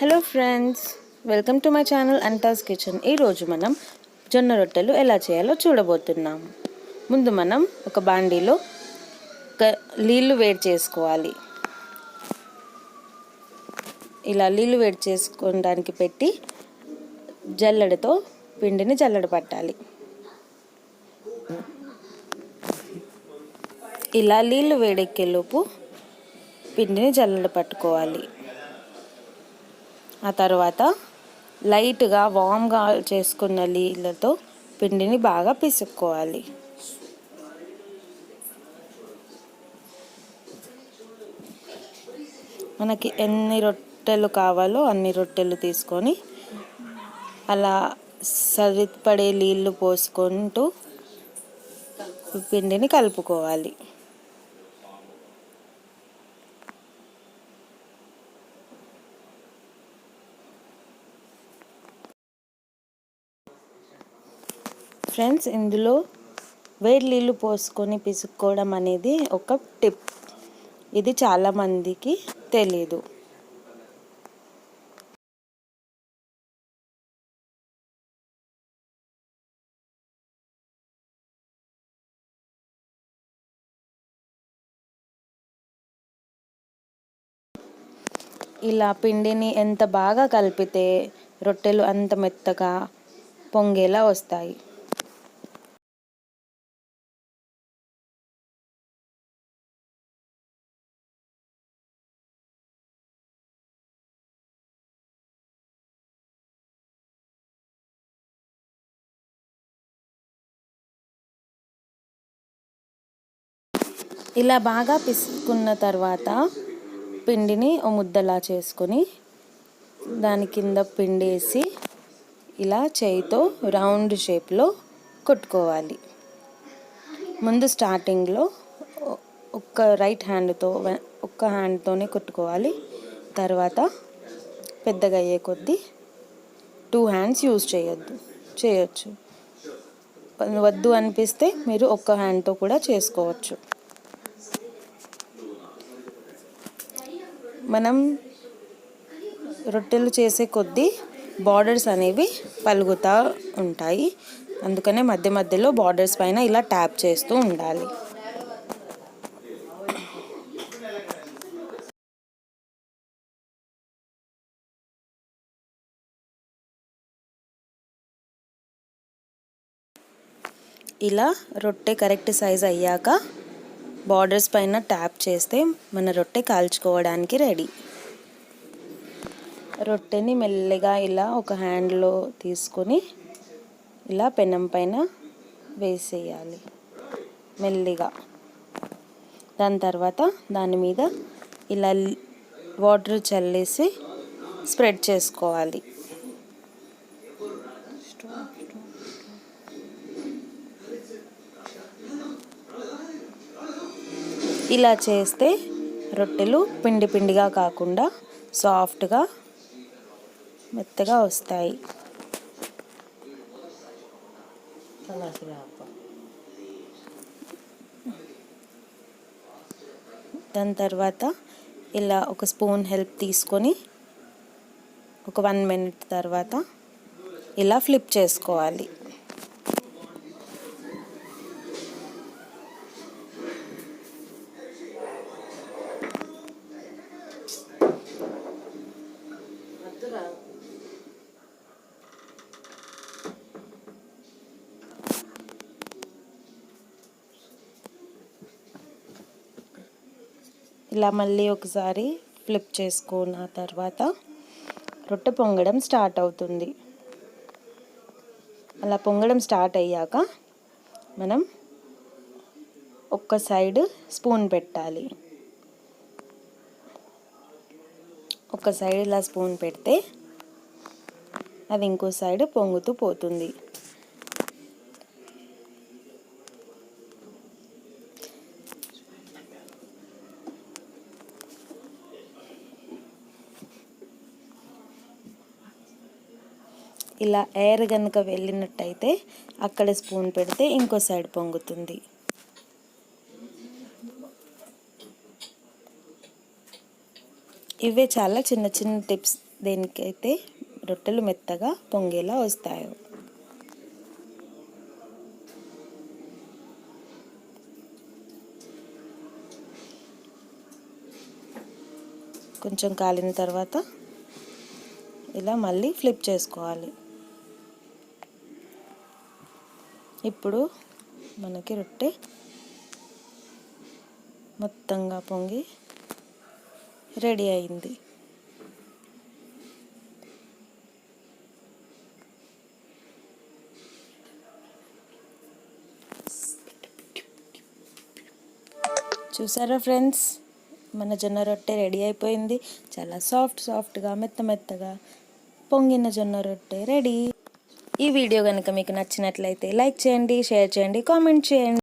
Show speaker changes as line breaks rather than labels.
Hello friends, welcome to my channel Anita's kitchen. ఈరోజు మనం జొన్న రొట్టెలు ఎలా చేయాలో చూడబోతున్నాం. ముందు మనం ఒక బాండీలో నీళ్లు వేడి చేసుకోవాలి. ఇలా నీళ్లు వేడి చేసుకోవడానికి పెట్టి జల్లెడతో పిండిని జల్లెడ పట్టాలి. ఇలా నీళ్లు వేడెక్కేలోపు పిండిని జల్లెడ పట్టుకోవాలి. ఆ తర్వాత లైట్గా వామ్గా చేసుకున్న నీళ్ళతో పిండిని బాగా పిసుక్కోవాలి. మనకి ఎన్ని రొట్టెలు కావాలో అన్ని రొట్టెలు తీసుకొని అలా సరిపడే నీళ్ళు పోసుకుంటూ పిండిని కలుపుకోవాలి. ఫ్రెండ్స్, ఇందులో వేడి నీళ్ళు పోసుకొని పిసుక్కోవడం అనేది ఒక టిప్. ఇది చాలామందికి తెలీదు. ఇలా పిండిని ఎంత బాగా కలిపితే రొట్టెలు అంత మెత్తగా పొంగేలా వస్తాయి. ఇలా బాగా పిసుకున్న తర్వాత పిండిని ఓ ముద్దలా చేసుకొని దాని కింద పిండి వేసి ఇలా చేయితో రౌండ్ షేప్లో కొట్టుకోవాలి. ముందు స్టార్టింగ్లో రైట్ హ్యాండ్తో ఒక్క హ్యాండ్తోనే కొట్టుకోవాలి. తర్వాత పెద్దగా అయ్యే కొద్దీ 2 హ్యాండ్స్ యూజ్ చేయొచ్చు. వద్దు అనిపిస్తే మీరు ఒక్క హ్యాండ్తో కూడా చేసుకోవచ్చు. మనం రొట్టెలు చేసే కొద్దీ బార్డర్స్ అనేవి పలుగుతూ ఉంటాయి. అందుకనే మధ్య మధ్యలో బార్డర్స్ పైన ఇలా ట్యాప్ చేస్తూ ఉండాలి. ఇలా రొట్టె కరెక్ట్ సైజ్ అయ్యాక బార్డర్స్ పైన ట్యాప్ చేస్తే మన రొట్టె కాల్చుకోవడానికి రెడీ. రొట్టెని మెల్లగా ఇలా ఒక హ్యాండ్లో తీసుకొని ఇలా పెనం పైన వేసేయాలి మెల్లిగా. దాని తర్వాత దాని మీద ఇలా వాటర్ చల్లేసి స్ప్రెడ్ చేసుకోవాలి. ఇలా చేస్తే రొట్టెలు పిండి పిండిగా కాకుండా సాఫ్ట్గా మెత్తగా వస్తాయి. దాని తర్వాత ఇలా ఒక స్పూన్ హెల్ప్ తీసుకొని ఒక 1 మినిట్ తర్వాత ఇలా ఫ్లిప్ చేసుకోవాలి. ఇలా మళ్ళీ ఒకసారి ఫ్లిప్ చేసుకున్న తర్వాత రొట్టె పొంగడం స్టార్ట్ అవుతుంది. అలా పొంగడం స్టార్ట్ అయ్యాక మనం ఒక్క సైడ్ స్పూన్ పెట్టాలి. ఒక సైడ్ ఇలా స్పూన్ పెడితే అది ఇంకో సైడ్ పొంగుతూ పోతుంది. ఇలా ఎయిర్ కనుక వెళ్ళినట్టయితే అక్కడ స్పూన్ పెడితే ఇంకో సైడ్ పొంగుతుంది. ఇవే చాలా చిన్న చిన్న టిప్స్ దేనికైతే రొట్టెలు మెత్తగా పొంగేలా వస్తాయో. కొంచెం కాలిన తర్వాత ఇలా మళ్ళీ ఫ్లిప్ చేసుకోవాలి. ఇప్పుడు మనకి రొట్టె మొత్తంగా పొంగి రెడీ అయింది. చూసారా ఫ్రెండ్స్, మన జొన్న రొట్టె రెడీ అయిపోయింది. చాలా సాఫ్ట్గా మెత్తగా పొంగిన జొన్న రొట్టె రెడీ. ఈ వీడియో కనుక మీకు నచ్చినట్లయితే లైక్ చేయండి, షేర్ చేయండి, కామెంట్ చేయండి.